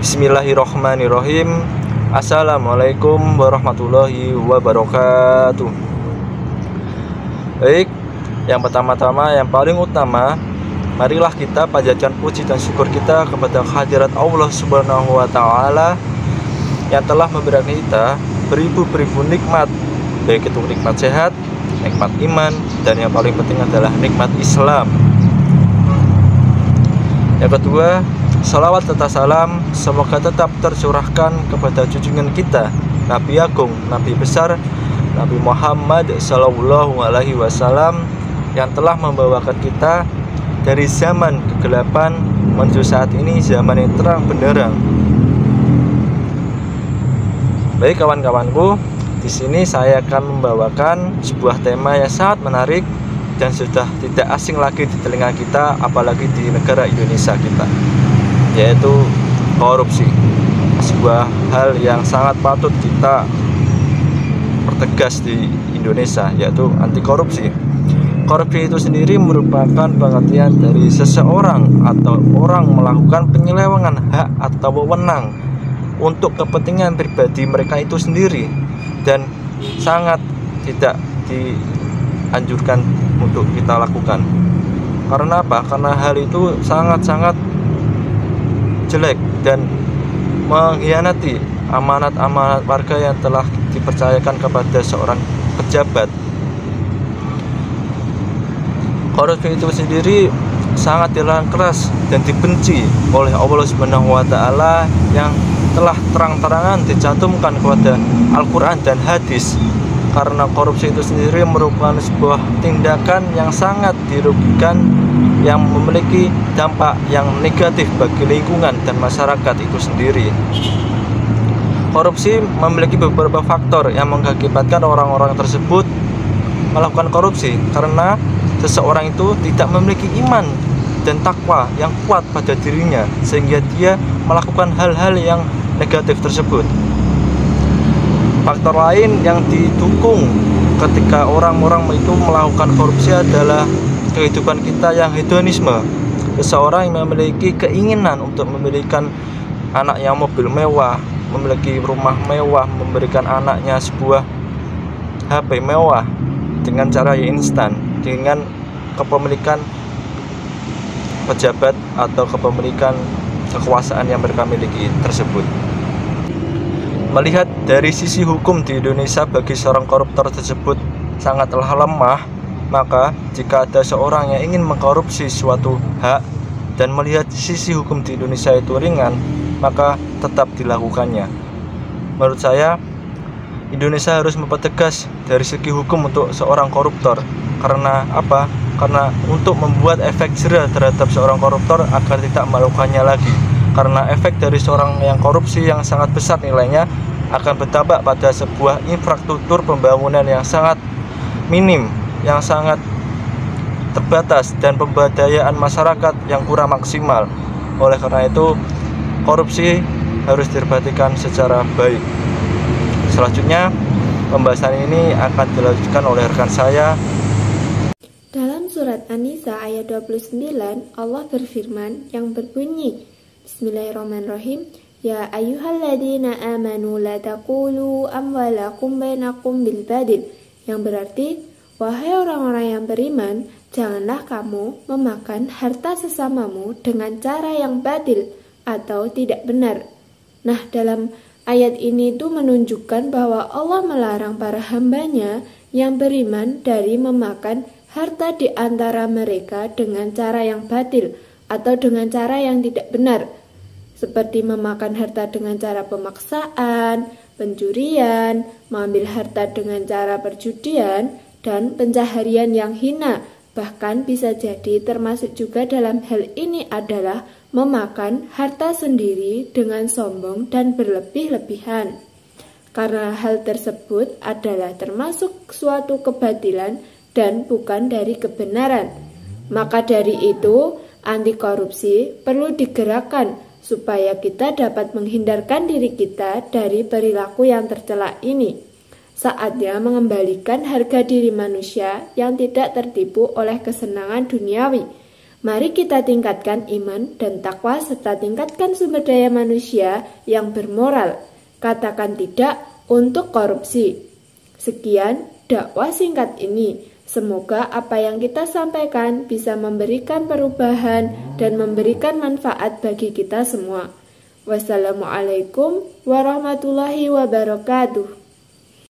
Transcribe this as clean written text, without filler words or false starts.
Bismillahirrahmanirrahim. Assalamualaikum warahmatullahi wabarakatuh. Baik, yang pertama-tama, yang paling utama, marilah kita panjatkan puji dan syukur kita kepada kehadirat Allah Subhanahu wa Ta'ala yang telah memberikan kita beribu-ribu nikmat, baik itu nikmat sehat, nikmat iman, dan yang paling penting adalah nikmat Islam. Yang kedua, salawat serta salam semoga tetap tercurahkan kepada junjungan kita, Nabi Agung, Nabi besar, Nabi Muhammad Sallallahu Alaihi Wasallam, yang telah membawakan kita dari zaman kegelapan menuju saat ini zaman yang terang benderang. Baik kawan-kawanku, di sini saya akan membawakan sebuah tema yang sangat menarik dan sudah tidak asing lagi di telinga kita, apalagi di negara Indonesia kita, yaitu korupsi. Sebuah hal yang sangat patut kita pertegas di Indonesia, yaitu anti korupsi. Korupsi itu sendiri merupakan pengertian dari seseorang atau orang melakukan penyelewengan hak atau wewenang untuk kepentingan pribadi mereka itu sendiri, dan sangat tidak dianjurkan untuk kita lakukan. Karena apa? Karena hal itu sangat-sangat jelek dan mengkhianati amanat-amanat warga yang telah dipercayakan kepada seorang pejabat. Korupsi itu sendiri sangat dilarang keras dan dibenci oleh Allah Subhanahu wa Ta'ala yang telah terang-terangan dicantumkan kepada Al-Quran dan hadis. Karena korupsi itu sendiri merupakan sebuah tindakan yang sangat dirugikan, yang memiliki dampak yang negatif bagi lingkungan dan masyarakat itu sendiri. Korupsi memiliki beberapa faktor yang mengakibatkan orang-orang tersebut melakukan korupsi, karena seseorang itu tidak memiliki iman dan takwa yang kuat pada dirinya, sehingga dia melakukan hal-hal yang negatif tersebut. Faktor lain yang didukung ketika orang-orang itu melakukan korupsi adalah kehidupan kita yang hedonisme. Seseorang yang memiliki keinginan untuk memberikan anaknya mobil mewah, memiliki rumah mewah, memberikan anaknya sebuah HP mewah dengan cara yang instan, dengan kepemilikan pejabat atau kepemilikan kekuasaan yang mereka miliki tersebut. Melihat dari sisi hukum di Indonesia bagi seorang koruptor tersebut sangatlah lemah, maka jika ada seorang yang ingin mengkorupsi suatu hak dan melihat sisi hukum di Indonesia itu ringan, maka tetap dilakukannya. Menurut saya, Indonesia harus mempertegas dari segi hukum untuk seorang koruptor. Karena apa? Karena untuk membuat efek jera terhadap seorang koruptor agar tidak melakukannya lagi. Karena efek dari seorang yang korupsi yang sangat besar nilainya akan berdampak pada sebuah infrastruktur pembangunan yang sangat minim, yang sangat terbatas, dan pemberdayaan masyarakat yang kurang maksimal. Oleh karena itu, korupsi harus diperhatikan secara baik. Selanjutnya, pembahasan ini akan dilanjutkan oleh rekan saya. Dalam surat An-Nisa ayat 29, Allah berfirman yang berbunyi, Bismillahirrahmanirrahim, Ya ayyuhalladzina amanu la taqulu amwalakum bainakum bil badil, yang berarti, wahai orang-orang yang beriman, janganlah kamu memakan harta sesamamu dengan cara yang batil atau tidak benar. Nah, dalam ayat ini itu menunjukkan bahwa Allah melarang para hambanya yang beriman dari memakan harta di antara mereka dengan cara yang batil atau dengan cara yang tidak benar, seperti memakan harta dengan cara pemaksaan, pencurian, mengambil harta dengan cara perjudian, dan pencaharian yang hina. Bahkan bisa jadi termasuk juga dalam hal ini adalah memakan harta sendiri dengan sombong dan berlebih-lebihan. Karena hal tersebut adalah termasuk suatu kebatilan dan bukan dari kebenaran. Maka dari itu, anti korupsi perlu digerakkan supaya kita dapat menghindarkan diri kita dari perilaku yang tercela ini. Saatnya mengembalikan harga diri manusia yang tidak tertipu oleh kesenangan duniawi. Mari kita tingkatkan iman dan takwa serta tingkatkan sumber daya manusia yang bermoral. Katakan tidak untuk korupsi. Sekian dakwah singkat ini. Semoga apa yang kita sampaikan bisa memberikan perubahan dan memberikan manfaat bagi kita semua. Wassalamualaikum warahmatullahi wabarakatuh.